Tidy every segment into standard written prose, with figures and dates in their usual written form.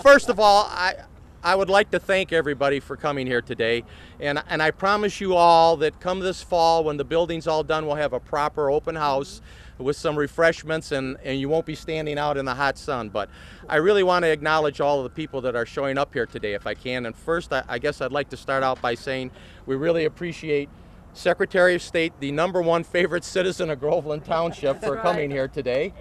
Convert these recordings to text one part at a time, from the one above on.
first of all, I would like to thank everybody for coming here today, and I promise you all that come this fall, when the building's all done, we'll have a proper open house with some refreshments, and you won't be standing out in the hot sun. But I really want to acknowledge all of the people that are showing up here today, if I can. And first, I guess I'd like to start out by saying we really appreciate Secretary of State, the #1 favorite citizen of Groveland Township, for coming here today.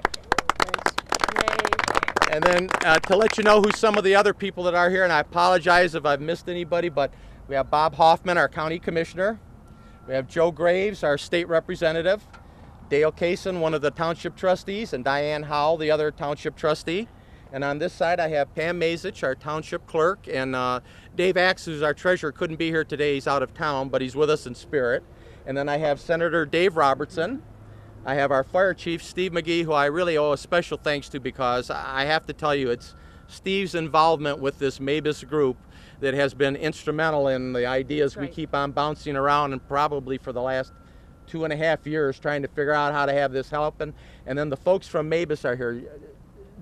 And then to let you know who some of the other people that are here, and I apologize if I've missed anybody, but we have Bob Hoffman, our county commissioner. We have Joe Graves, our state representative. Dale Kaysen, one of the township trustees, and Diane Howell, the other township trustee. And on this side, I have Pam Mazich, our township clerk, and Dave Axe, who's our treasurer, couldn't be here today. He's out of town, but he's with us in spirit. And then I have Senator Dave Robertson. I have our fire chief, Steve McGee, who I really owe a special thanks to, because I have to tell you, it's Steve's involvement with this MABAS group that has been instrumental in the ideas we keep on bouncing around, and probably for the last 2.5 years trying to figure out how to have this happen. And then the folks from MABAS are here.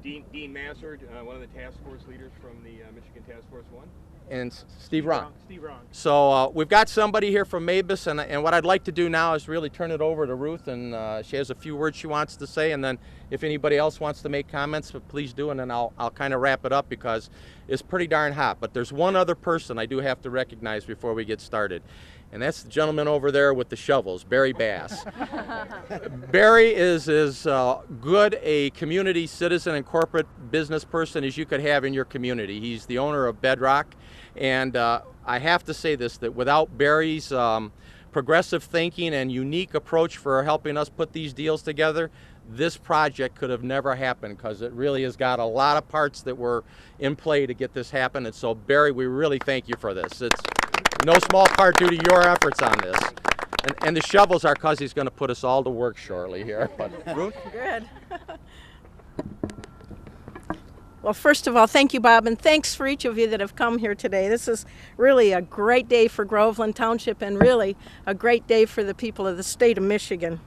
Dean Massard, one of the task force leaders from the Michigan Task Force 1. And Steve Ron. Steve Ron. So we've got somebody here from MABAS, and what I'd like to do now is really turn it over to Ruth, and she has a few words she wants to say, and then if anybody else wants to make comments, please do, and then I'll kind of wrap it up, because it's pretty darn hot. But there's one other person I do have to recognize before we get started, and that's the gentleman over there with the shovels, Barry Bass. Barry is as good a community citizen and corporate business person as you could have in your community. He's the owner of Bedrock, and I have to say this, that without Barry's progressive thinking and unique approach for helping us put these deals together, this project could have never happened, because it really has got a lot of parts that were in play to get this happen. And so, Barry, we really thank you for this. It's no small part due to your efforts on this. And the shovels are because he's going to put us all to work shortly here. But Ruth? Good. Well, first of all, thank you, Bob, and thanks for each of you that have come here today. This is really a great day for Groveland Township, and really a great day for the people of the state of Michigan.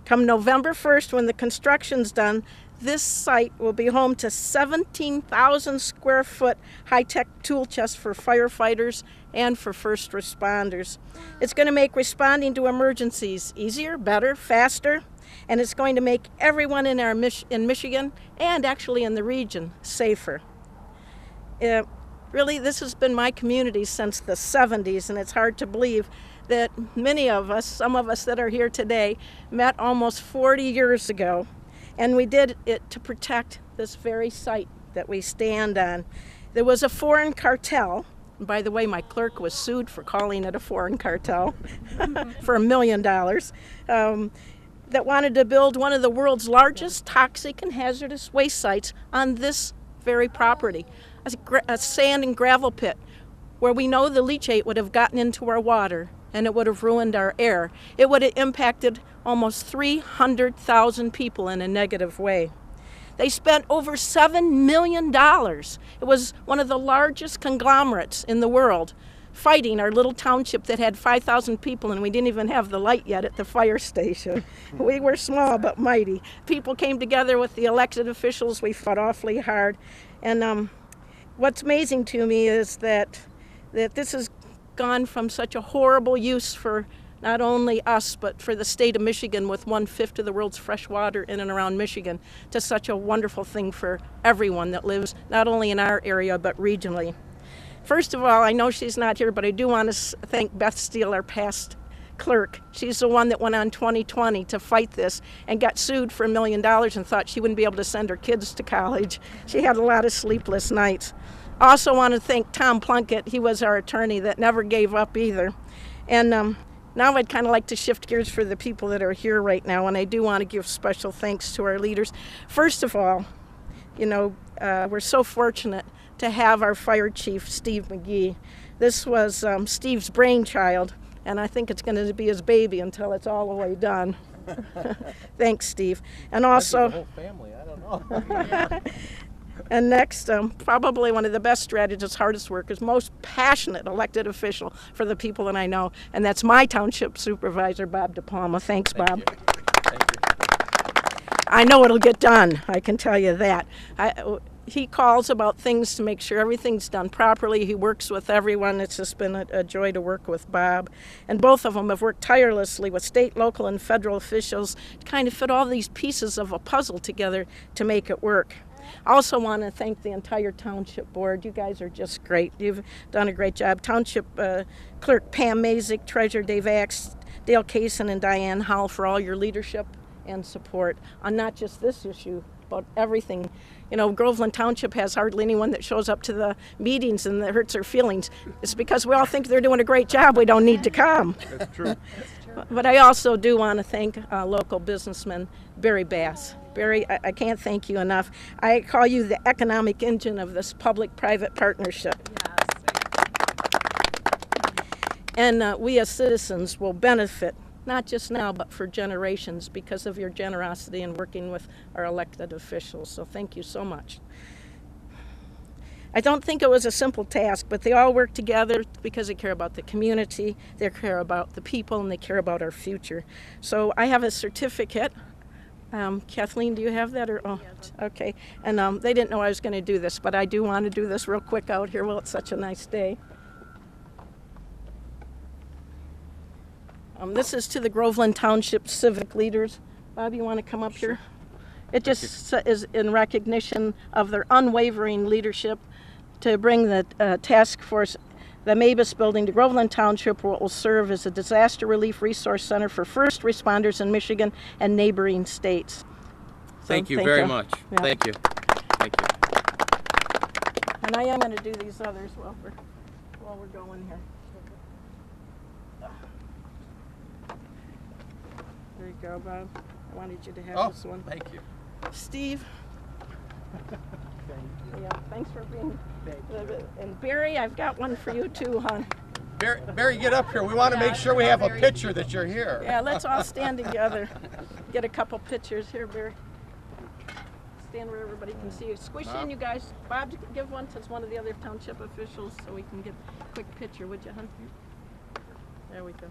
Come November 1st, when the construction's done, this site will be home to 17,000 square foot high-tech tool chests for firefighters and for first responders. It's going to make responding to emergencies easier, better, faster, and it's going to make everyone in in Michigan, and actually in the region, safer. Really, this has been my community since the 70s, and it's hard to believe that many of us, some of us that are here today, met almost 40 years ago, and we did it to protect this very site that we stand on. There was a foreign cartel. By the way, my clerk was sued for calling it a foreign cartel for $1 million. That wanted to build one of the world's largest toxic and hazardous waste sites on this very property, a sand and gravel pit where we know the leachate would have gotten into our water, and it would have ruined our air. It would have impacted almost 300,000 people in a negative way. They spent over $7 million. It was one of the largest conglomerates in the world, fighting our little township that had 5,000 people, and we didn't even have the light yet at the fire station. We were small but mighty. People came together with the elected officials. We fought awfully hard. And what's amazing to me is that this has gone from such a horrible use for not only us, but for the state of Michigan, with 1/5 of the world's fresh water in and around Michigan, to such a wonderful thing for everyone that lives not only in our area, but regionally. First of all, I know she's not here, but I do want to thank Beth Steele, our past clerk. She's the one that went on 2020 to fight this and got sued for $1 million and thought she wouldn't be able to send her kids to college. She had a lot of sleepless nights. I also want to thank Tom Plunkett. He was our attorney that never gave up either. And now I'd kind of like to shift gears for the people that are here right now, and I do want to give special thanks to our leaders. First of all, you know, we're so fortunate to have our fire chief, Steve McGee. This was Steve's brainchild, and I think it's going to be his baby until it's all the way done. Thanks, Steve. And also, the whole family, I don't know. And next, probably one of the best strategists, hardest workers, most passionate elected official for the people that I know, and that's my township supervisor, Bob DePalma. Thanks, Bob. Thank you. I know it'll get done, I can tell you that. he calls about things to make sure everything's done properly. He works with everyone. It's just been a joy to work with Bob. And both of them have worked tirelessly with state, local, and federal officials to kind of fit all these pieces of a puzzle together to make it work. I also want to thank the entire Township Board. You guys are just great. You've done a great job. Township Clerk Pam Mazich, Treasurer Dave Axe, Dale Kaysen, and Diane Howell for all your leadership and support on not just this issue, but everything. You know, Groveland Township has hardly anyone that shows up to the meetings, and that hurts their feelings. It's because we all think they're doing a great job. We don't need to come. That's true. But I also do want to thank local businessman Barry Bass. Barry, I can't thank you enough. I call you the economic engine of this public-private partnership. And we as citizens will benefit, not just now, but for generations because of your generosity in working with our elected officials. So thank you so much. I don't think it was a simple task, but they all work together because they care about the community, they care about the people, and they care about our future. So I have a certificate. Kathleen, do you have that? Okay. And they didn't know I was going to do this, but I do want to do this real quick out here. Well, it's such a nice day. This is to the Groveland Township civic leaders. Bob, you want to come up here? It just is in recognition of their unwavering leadership to bring the task force, the MABAS building, to Groveland Township, where it will serve as a disaster relief resource center for first responders in Michigan and neighboring states. So, thank you very much. Yeah. Thank you. Thank you. And I am going to do these others while we're going here. There you go, Bob. I wanted you to have this one. Thank you. Steve. Thank you. Yeah, thanks for being. And Barry, I've got one for you too, hon. Barry, get up here. We want to make sure we have a picture that you're here. Yeah, let's all stand together. Get a couple pictures here, Barry. Stand where everybody can see you. Squish in, you guys. Bob, give one to one of the other township officials so we can get a quick picture, would you, hon? There we go.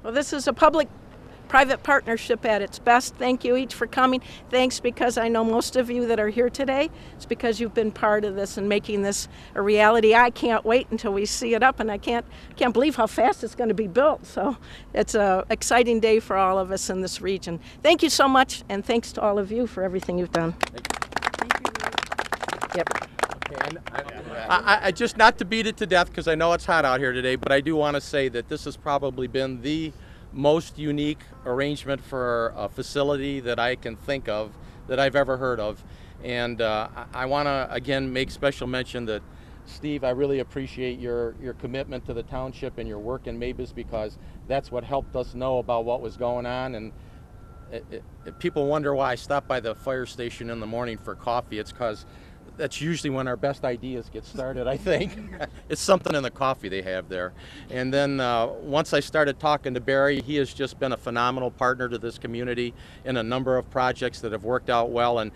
Well, this is a public-private partnership at its best. Thank you each for coming. Thanks because I know most of you that are here today, it's because you've been part of this and making this a reality. I can't wait until we see it up, and I can't believe how fast it's going to be built. So it's an exciting day for all of us in this region. Thank you so much, and thanks to all of you for everything you've done. Thank you. Yep. And I just, not to beat it to death because I know it's hot out here today, but I do want to say that this has probably been the most unique arrangement for a facility that I can think of, that I've ever heard of. And I want to again make special mention that, Steve, I really appreciate your commitment to the township and your work in MABAS, because that's what helped us know about what was going on. And people wonder why I stop by the fire station in the morning for coffee. It's because that's usually when our best ideas get started, I think. It's something in the coffee they have there. And then once I started talking to Barry, he has just been a phenomenal partner to this community in a number of projects that have worked out well. And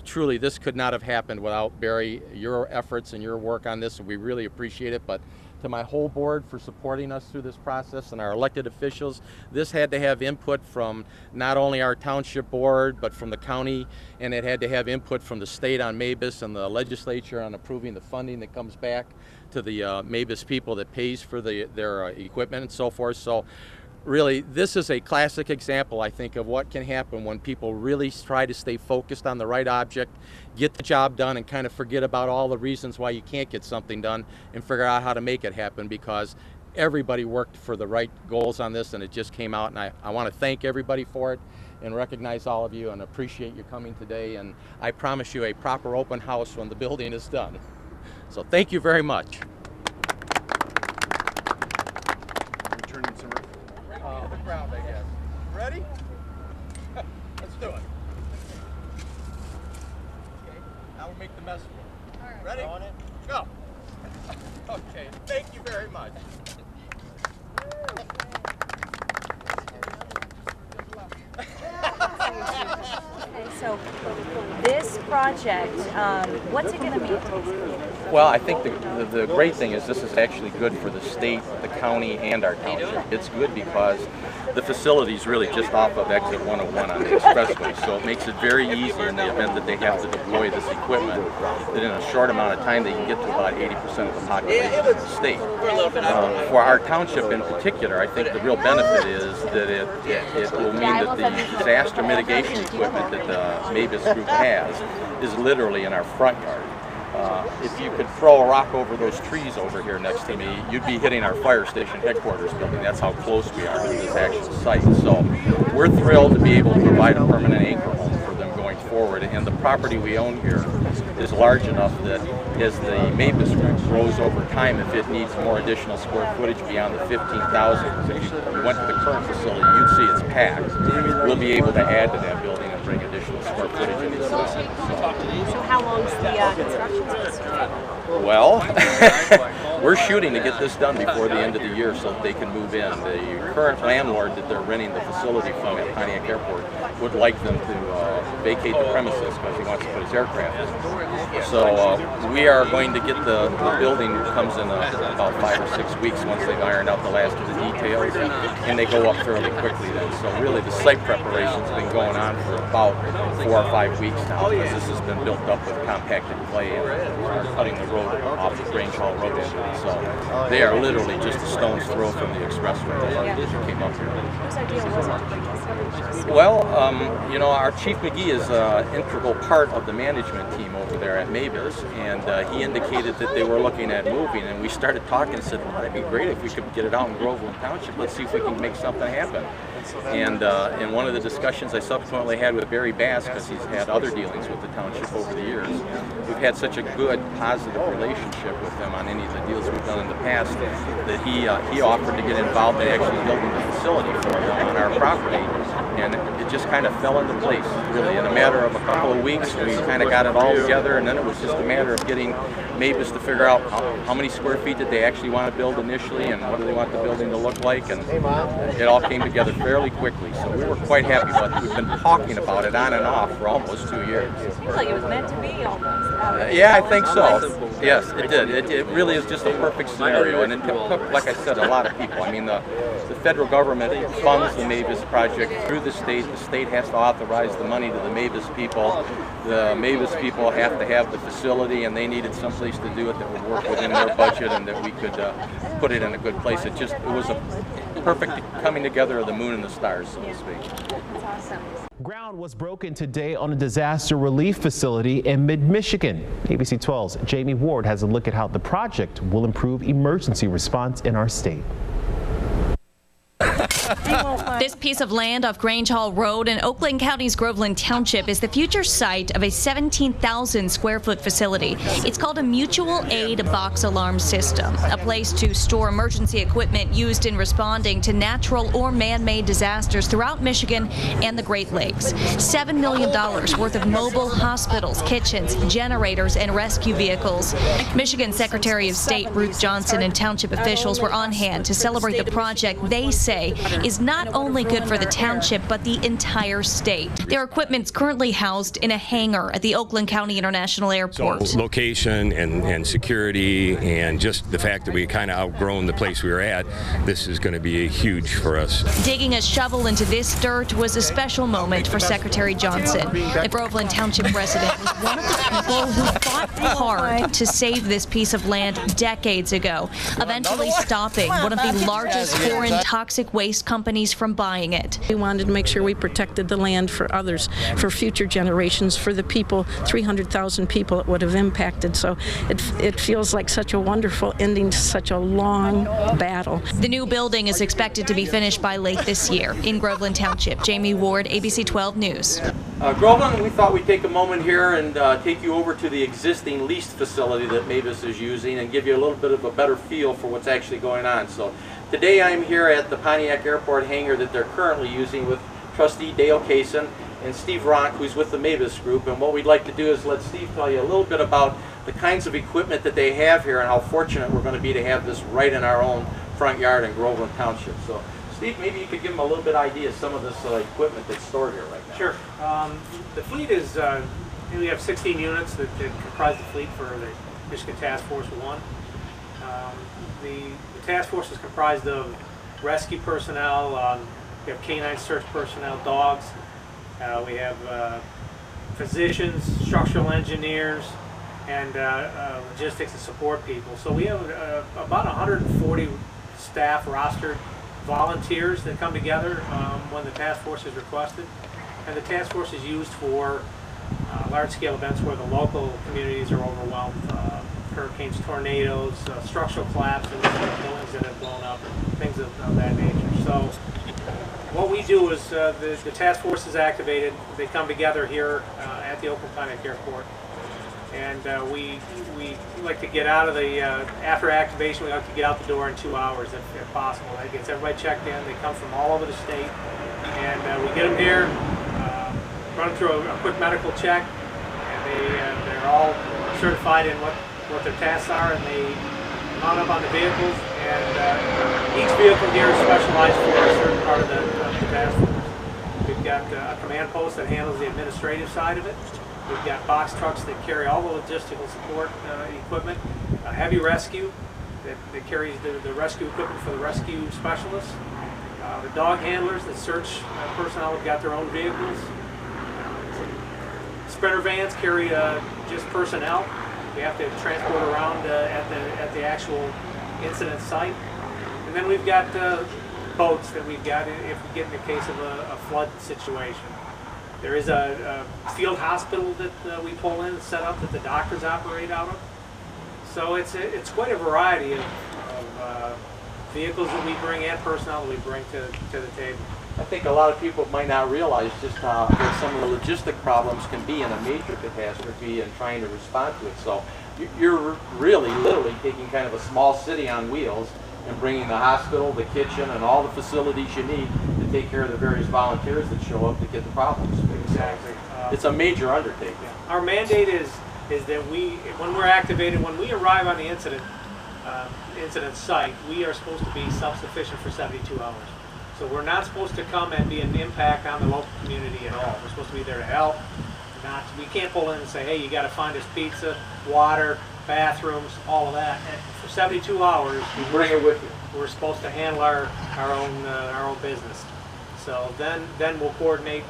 truly, this could not have happened without Barry, your efforts and your work on this, and we really appreciate it. But to my whole board for supporting us through this process, and our elected officials, this had to have input from not only our township board, but from the county, and it had to have input from the state on MABAS and the legislature on approving the funding that comes back to the MABAS people that pays for their equipment and so forth. So really, this is a classic example, I think, of what can happen when people really try to stay focused on the right object, get the job done, and kind of forget about all the reasons why you can't get something done and figure out how to make it happen, because everybody worked for the right goals on this and it just came out. And I want to thank everybody for it and recognize all of you and appreciate you coming today. And I promise you a proper open house when the building is done. So thank you very much. The ground, I guess. Ready? Let's do it. Okay, now we'll make the mess. All right. Ready? On it. Go. Okay, thank you very much. Okay, so this project, what's it going to mean to these communities? Well, I think the great thing is this is actually good for the state, the county, and our township. It's good because the facility is really just off of exit 101 on the expressway, so it makes it very easy in the event that they have to deploy this equipment, that in a short amount of time they can get to about 80% of the population of the state. For our township in particular, I think the real benefit is that it will mean that the disaster mitigation equipment that the MABAS group has is literally in our front yard. If you could throw a rock over those trees over here next to me, you'd be hitting our fire station headquarters building. That's how close we are to this actual site. So we're thrilled to be able to provide a permanent anchor home for them going forward. And the property we own here is large enough that as the MABAS group grows over time, if it needs more additional square footage beyond the 15,000, if you went to the current facility, you'd see it's packed. We'll be able to add to that building and bring additional square footage in as well. So how long is the construction supposed to take? Well, we're shooting to get this done before the end of the year so that they can move in. The current landlord that they're renting the facility from at Pontiac Airport would like them to vacate the premises because he wants to put his aircraft in. So we are going to get the building comes in about 5 or 6 weeks once they've ironed out the last of the details, and they go up fairly quickly then. So really the site preparation's been going on for about 4 or 5 weeks now because this has been built up with compacted clay and are cutting the road off the Grange Hall Road into it. So they are literally just a stone's throw from the expressway that came up here. Well, you know, our Chief McGee is an integral part of the management team over there at MABAS, and he indicated that they were looking at moving, and we started talking and said, well, it'd be great if we could get it out in Groveland Township. Let's see if we can make something happen. And in one of the discussions I subsequently had with Barry Bass, because he's had other dealings with the township over the years, we've had such a good, positive relationship with him on any of the deals we've done in the past that he offered to get involved in actually building the facility for them on our property. And it just kind of fell into place, really. In a matter of a couple of weeks, we kind of got it all together, and then it was just a matter of getting MABAS to figure out how many square feet did they actually want to build initially, and what do they want the building to look like, and it all came together fairly quickly. So we were quite happy about it. We've been talking about it on and off for almost 2 years. It seems like it was meant to be almost. Yeah, I think so. Yes, it did. It really is just a perfect scenario, and it took, like I said, a lot of people. I mean, the federal government funds the MABAS project through the state. The state has to authorize the money to the MABAS people. The MABAS people have to have the facility, and they needed someplace to do it that would work within their budget and that we could put it in a good place. It was a perfect coming together of the moon and the stars, so to speak. That's awesome. Ground was broken today on a disaster relief facility in mid-Michigan. ABC 12's Jamie Ward has a look at how the project will improve emergency response in our state. This piece of land off Grange Hall Road in Oakland County's Groveland Township is the future site of a 17,000 square foot facility. It's called a mutual aid box alarm system, a place to store emergency equipment used in responding to natural or man-made disasters throughout Michigan and the Great Lakes. $7 million worth of mobile hospitals, kitchens, generators, and rescue vehicles. Michigan Secretary of State Ruth Johnson and township officials were on hand to celebrate the project they say is not only good for the township, but the entire state. Their equipment's currently housed in a hangar at the Oakland County International Airport. So location and security and just the fact that we kind of outgrown the place we were at, this is going to be huge for us. Digging a shovel into this dirt was a special moment for Secretary Johnson. The Groveland Township resident was one of the people who fought hard to save this piece of land decades ago, eventually stopping one of the largest foreign toxic waste companies from buying it. We wanted to make sure we protected the land for others, for future generations, for the people, 300,000 people it would have impacted. So it feels like such a wonderful ending to such a long battle. The new building is expected to be finished by late this year. In Groveland Township, Jamie Ward, ABC 12 News. Groveland, we thought we'd take a moment here and take you over to the existing leased facility that MABAS is using and give you a little bit of a better feel for what's actually going on. So today I'm here at the Pontiac Airport hangar that they're currently using with Trustee Dale Kaysen and Steve Ronk, who's with the MABAS group. And what we'd like to do is let Steve tell you a little bit about the kinds of equipment that they have here and how fortunate we're going to be to have this right in our own front yard in Groveland Township. So Steve, maybe you could give them a little bit idea of some of this equipment that's stored here right now. Sure. The fleet is we have 16 units that comprise the fleet for the Michigan Task Force 1. The task force is comprised of rescue personnel, we have canine search personnel, dogs, we have physicians, structural engineers, and logistics and support people. So we have about 140 staff rostered volunteers that come together when the task force is requested. And the task force is used for large-scale events where the local communities are overwhelmed. Hurricanes, tornadoes, structural collapses, buildings that have blown up, things of that nature. So what we do is the task force is activated. They come together here at the Oakland Clinic Airport. And we like to get out of the, after activation, we like to get out the door in 2 hours if possible. That gets everybody checked in. They come from all over the state. And we get them here, run through a quick medical check, and they're all certified in what their tasks are, and they mount up on the vehicles. And each vehicle here is specialized for a certain part of the task force. We've got a command post that handles the administrative side of it. We've got box trucks that carry all the logistical support equipment, a heavy rescue that carries the rescue equipment for the rescue specialists, the dog handlers that search personnel have got their own vehicles. Sprinter vans carry just personnel. We have to transport around at the actual incident site. And then we've got boats that we've got if we get in the case of a flood situation. There is a field hospital that we pull in and set up that the doctors operate out of. So it's quite a variety of vehicles that we bring and personnel that we bring to the table. I think a lot of people might not realize just how what some of the logistic problems can be in a major catastrophe and trying to respond to it. So you're really literally taking kind of a small city on wheels and bringing the hospital, the kitchen, and all the facilities you need to take care of the various volunteers that show up to get the problems fixed. Exactly. It's a major undertaking. Yeah. Our mandate is that when we're activated, when we arrive on the incident site, we are supposed to be self-sufficient for 72 hours. So we're not supposed to come and be an impact on the local community at all. We're supposed to be there to help. We can't pull in and say, hey, you got to find us pizza, water, bathrooms, all of that. And for 72 hours, you bring it with you. We're supposed to handle our own business. So then we'll coordinate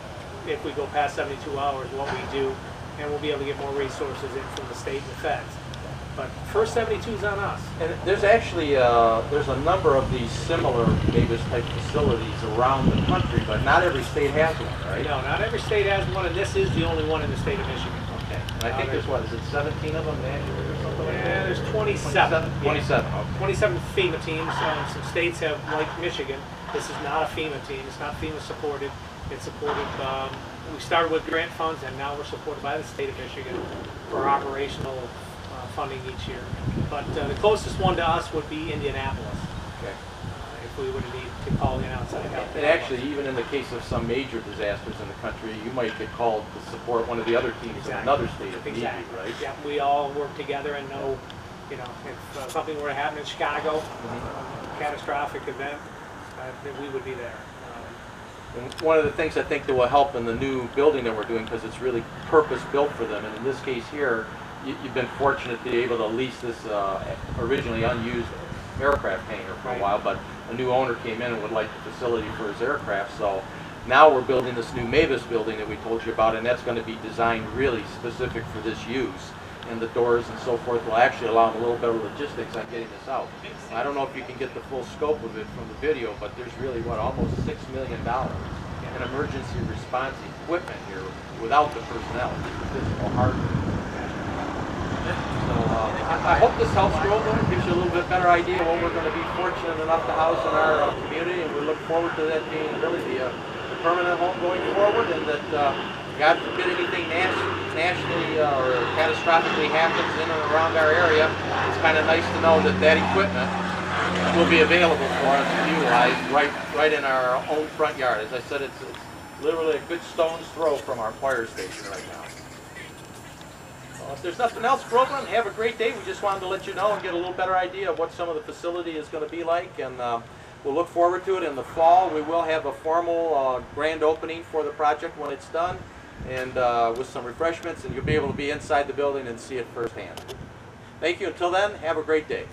if we go past 72 hours what we do, and we'll be able to get more resources in from the state and the feds. But first 72 is on us. And there's actually there's a number of these similar MABAS type facilities around the country, but not every state has one, right? No, not every state has one, and this is the only one in the state of Michigan. Okay. And I think there's what, is it 17 of them nationally or something like that? Yeah, there's 27. 27. Yeah. Okay. 27 FEMA teams. Some states have, like Michigan, this is not a FEMA team. It's not FEMA supported. It's supported, we started with grant funds, and now we're supported by the state of Michigan for operational funding each year. But the closest one to us would be Indianapolis. Okay. If we would need to call in outside help. And actually, even in the case of some major disasters in the country, you might get called to support one of the other teams in another state if need be, right? Yeah, we all work together and know, you know, if something were to happen in Chicago, catastrophic event, that we would be there. And one of the things I think that will help in the new building that we're doing, because it's really purpose-built for them, and in this case here, you've been fortunate to be able to lease this originally unused aircraft hangar for a while, but a new owner came in and would like the facility for his aircraft. So now we're building this new MABAS building that we told you about, and that's going to be designed really specific for this use. And the doors and so forth will actually allow them a little better logistics on getting this out. I don't know if you can get the full scope of it from the video, but there's really, what, almost $6 million in emergency response equipment here without the personnel, just the physical hardware. So I hope this helps Groveland, gives you a little bit better idea of what we're going to be fortunate enough to house in our community, and we look forward to that being really the permanent home going forward, and that God forbid anything nationally or catastrophically happens in and around our area, it's kind of nice to know that that equipment will be available for us to utilize right in our own front yard. As I said, it's literally a good stone's throw from our fire station right now. If there's nothing else, Groveland, have a great day. We just wanted to let you know and get a little better idea of what some of the facility is going to be like, and we'll look forward to it in the fall. We will have a formal grand opening for the project when it's done, and with some refreshments, and you'll be able to be inside the building and see it firsthand. Thank you. Until then, have a great day.